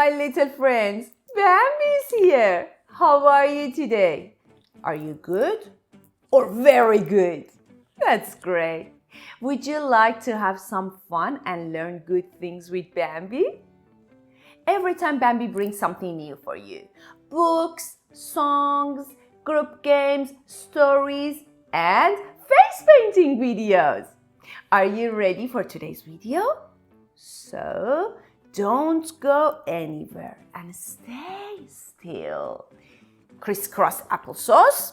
my little friends. Bambi is here. How are you today? Are you good or very good? That's great. Would you like to have some fun and learn good things with Bambi? Every time Bambi brings something new for you. Books, songs, group games, stories, and face painting videos. Are you ready for today's video? So, don't go anywhere and stay still. Crisscross applesauce.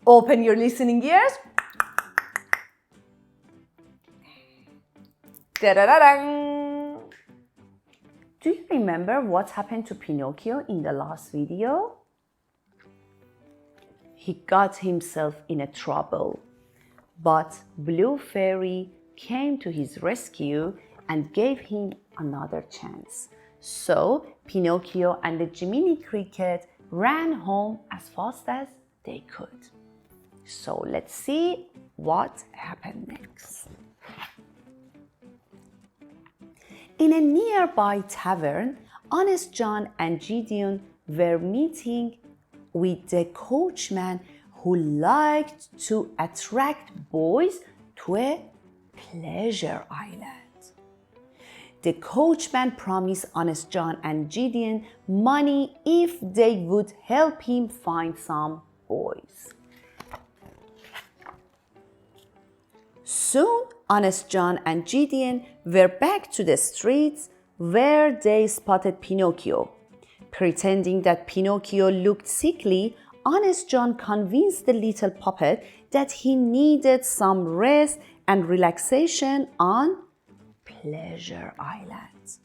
Open your listening ears. Da-da-da-dang. Do you remember what happened to Pinocchio in the last video? He got himself in a trouble, but Blue Fairy came to his rescue and gave him another chance. So Pinocchio and the Jiminy Cricket ran home as fast as they could. So let's see what happened next. In a nearby tavern, Honest John and Gideon were meeting with the coachman who liked to attract boys to a pleasure island. The coachman promised Honest John and Gideon money if they would help him find some boys. Soon, Honest John and Gideon were back to the streets where they spotted Pinocchio. Pretending that Pinocchio looked sickly, Honest John convinced the little puppet that he needed some rest and relaxation on Pleasure Island.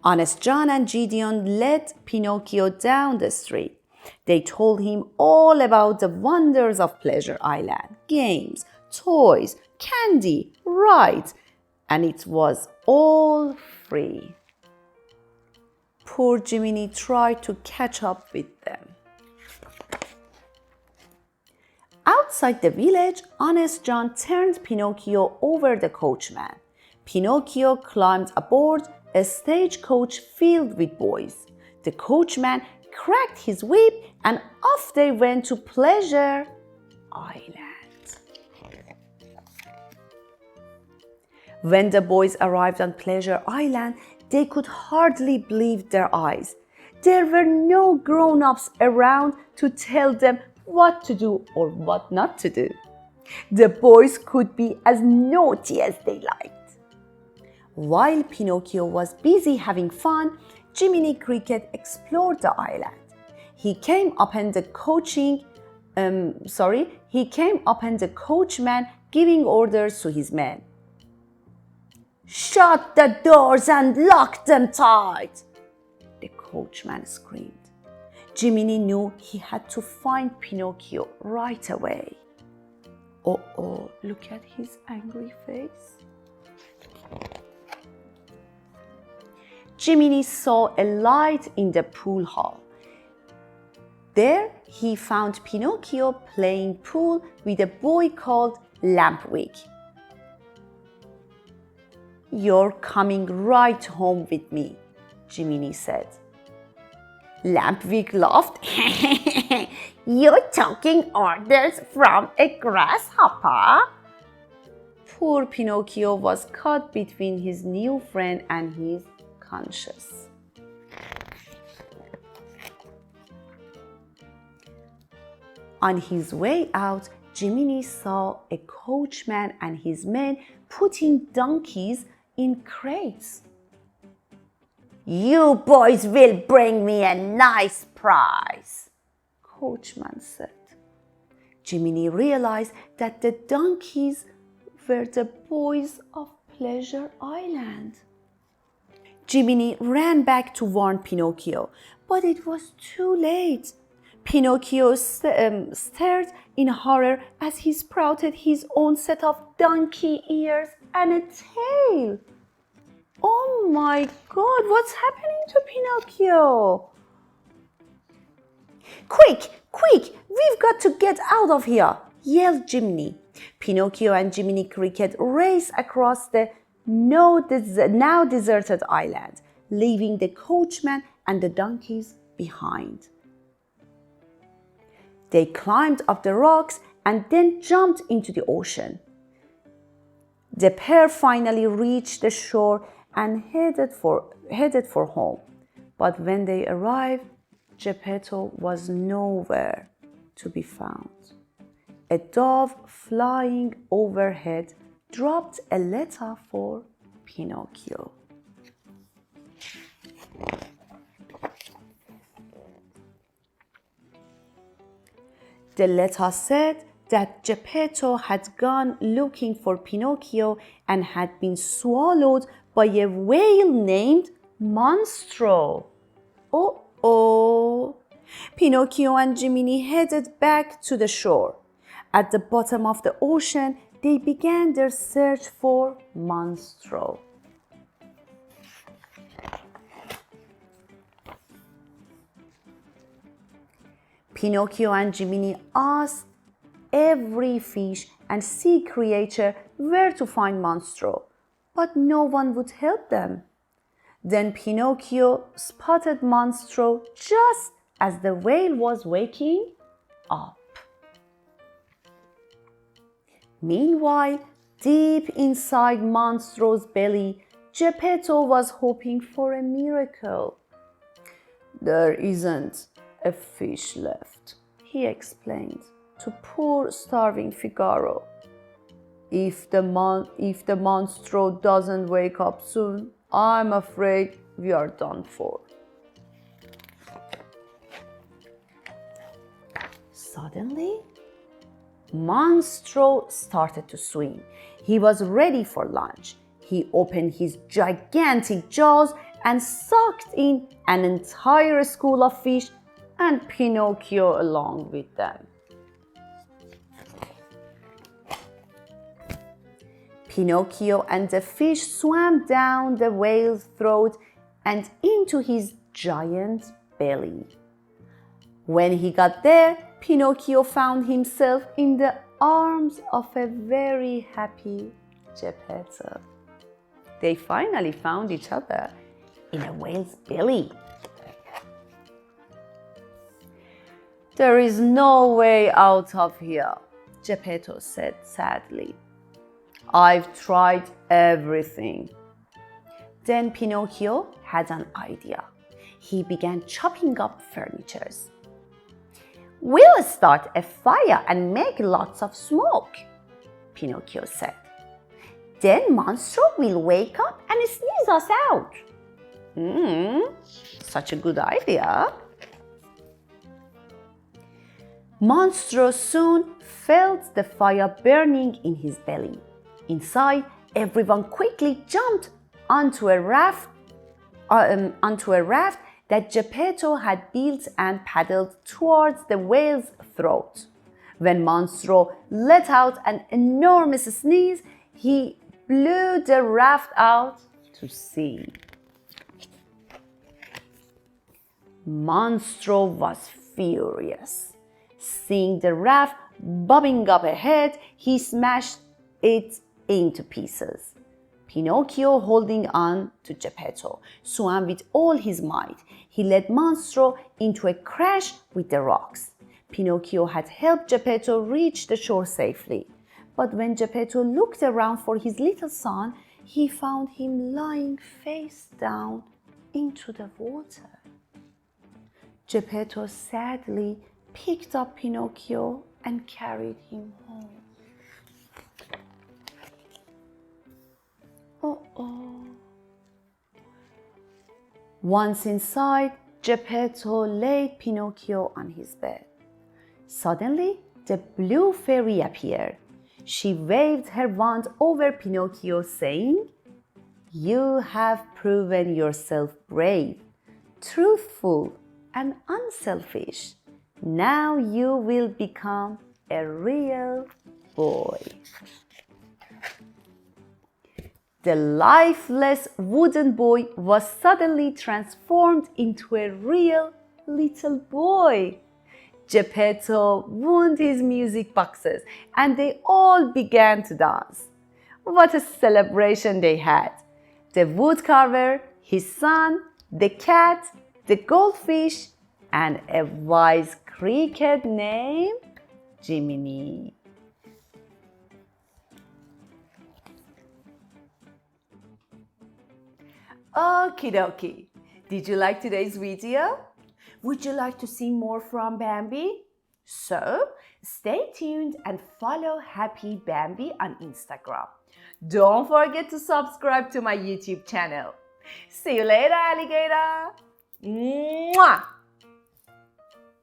Honest John and Gideon led Pinocchio down the street. They told him all about the wonders of Pleasure Island, games, toys, candy, rides, and it was all free. Poor Jiminy tried to catch up with them. Outside the village, Honest John turned Pinocchio over the coachman. Pinocchio climbed aboard a stagecoach filled with boys. The coachman cracked his whip and off they went to Pleasure Island. When the boys arrived on Pleasure Island, they could hardly believe their eyes. There were no grown-ups around to tell them what to do or what not to do. The boys could be as naughty as they liked. While Pinocchio was busy having fun, Jiminy Cricket explored the island. He came upon the coachman giving orders to his men. "Shut the doors and lock them tight!" the coachman screamed. Jiminy knew he had to find Pinocchio right away. Oh, look at his angry face. Jiminy saw a light in the pool hall. There he found Pinocchio playing pool with a boy called Lampwick. "You're coming right home with me," Jiminy said. Lampwick laughed. "You're taking orders from a grasshopper?" Poor Pinocchio was caught between his new friend and his conscience. On his way out, Jiminy saw a coachman and his men putting donkeys in crates. "You boys will bring me a nice prize," coachman said. Jiminy realized that the donkeys were the boys of Pleasure Island. Jiminy ran back to warn Pinocchio, but it was too late. Pinocchio stared in horror as he sprouted his own set of donkey ears and a tail. Oh my God, what's happening to Pinocchio? Quick, we've got to get out of here, yelled Jiminy. Pinocchio and Jiminy Cricket raced across the now deserted island. leaving the coachman and the donkeys behind. They climbed up the rocks and then jumped into the ocean. The pair finally reached the shore and headed for home. But when they arrived, Geppetto was nowhere to be found. A dove flying overhead dropped a letter for Pinocchio. The letter said that Geppetto had gone looking for Pinocchio and had been swallowed by a whale named Monstro. Oh! Pinocchio and Jiminy headed back to the shore. At the bottom of the ocean, they began their search for Monstro. Pinocchio and Jiminy asked every fish and sea creature where to find Monstro, but no one would help them. Then Pinocchio spotted Monstro just as the whale was waking up. Meanwhile, deep inside Monstro's belly, Geppetto was hoping for a miracle. "There isn't a fish left," he explained to poor starving Figaro. If the Monstro doesn't wake up soon, I'm afraid we are done for." Suddenly, Monstro started to swim. He was ready for lunch. He opened his gigantic jaws and sucked in an entire school of fish and Pinocchio along with them. Pinocchio and the fish swam down the whale's throat and into his giant belly. When he got there, Pinocchio found himself in the arms of a very happy Geppetto. They finally found each other in a whale's belly. "There is no way out of here," Geppetto said sadly. "I've tried everything." Then Pinocchio had an idea. He began chopping up furniture. "We'll start a fire and make lots of smoke," Pinocchio said. "Then Monstro will wake up and sneeze us out." Such a good idea. Monstro soon felt the fire burning in his belly. Inside, everyone quickly jumped onto a raft that Geppetto had built and paddled towards the whale's throat. When Monstro let out an enormous sneeze, he blew the raft out to sea. Monstro was furious. Seeing the raft bobbing up ahead, he smashed it into pieces. Pinocchio, holding on to Geppetto, swam with all his might. He led Monstro into a crash with the rocks. Pinocchio had helped Geppetto reach the shore safely. But when Geppetto looked around for his little son, he found him lying face down into the water. Geppetto sadly picked up Pinocchio and carried him home. Once inside, Geppetto laid Pinocchio on his bed. Suddenly, the blue fairy appeared. She waved her wand over Pinocchio, saying, "You have proven yourself brave, truthful, and unselfish. Now you will become a real boy." The lifeless wooden boy was suddenly transformed into a real little boy. Geppetto wound his music boxes and they all began to dance. What a celebration they had! The woodcarver his son, the cat, the goldfish, and a wise cricket named Jiminy. Okie dokie. Did you like today's video? Would you like to see more from Bambi? So, stay tuned and follow Happy Bambi on Instagram. Don't forget to subscribe to my YouTube channel. See you later, alligator. Mwah!